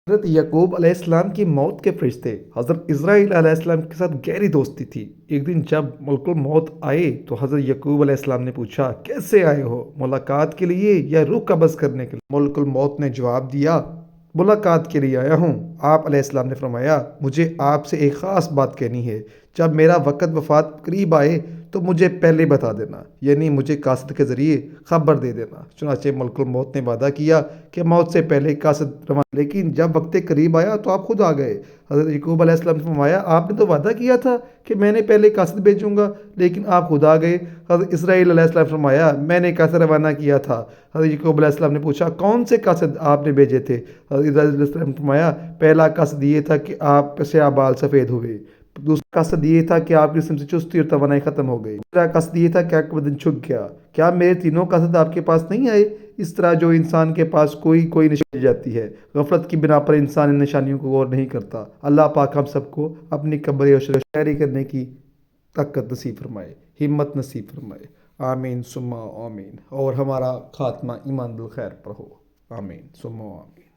حضرت یعقوب علیہ السلام کی موت کے فرشتے حضرت اسرائیل علیہ السلام کے ساتھ گہری دوستی تھی۔ ایک دن جب ملک الموت آئے تو حضرت یعقوب علیہ السلام نے پوچھا، کیسے آئے ہو؟ ملاقات کے لیے یا روح قبض کرنے کے لیے؟ ملک الموت نے جواب دیا، ملاقات کے لیے آیا ہوں۔ آپ علیہ السلام نے فرمایا، مجھے آپ سے ایک خاص بات کہنی ہے۔ جب میرا وقت وفات قریب آئے تو مجھے پہلے بتا دینا، یعنی مجھے قاصد کے ذریعے خبر دے دینا۔ چنانچہ ملک الموت نے وعدہ کیا کہ موت سے پہلے قاصد روانہ، لیکن جب وقت قریب آیا تو آپ خود آ گئے۔ حضرت یعقوب علیہ السلام نے فرمایا، آپ نے تو وعدہ کیا تھا کہ میں نے پہلے قاصد بھیجوں گا، لیکن آپ خود آ گئے۔ حضرت اسرائیل علیہ السلام نے فرمایا، میں نے قاصد روانہ کیا تھا۔ حضرت یعقوب علیہ السلام نے پوچھا، کون سے قاصد آپ نے بھیجے تھے؟ حضرت اسرائیل علیہ السلام نے فرمایا، پہلا قاصد یہ تھا کہ آپ سے بال سفید ہوئے، دوسرا قصد یہ تھا کہ آپ کی جسم سے چستی اور توانائی ختم ہو گئی، تیسرا قصد یہ تھا کہ آپ کا بدن جھک گیا۔ کیا میرے تینوں قصد آپ کے پاس نہیں آئے؟ اس طرح جو انسان کے پاس کوئی نشانی جاتی ہے، غفلت کی بنا پر انسان ان نشانیوں کو غور نہیں کرتا۔ اللہ پاک ہم سب کو اپنی قبر اور شاعری کرنے کی طاقت نصیب فرمائے، ہمت نصیب فرمائے۔ آمین ثم آمین، اور ہمارا خاتمہ ایمان بالخیر پر ہو۔ آمین ثم آمین۔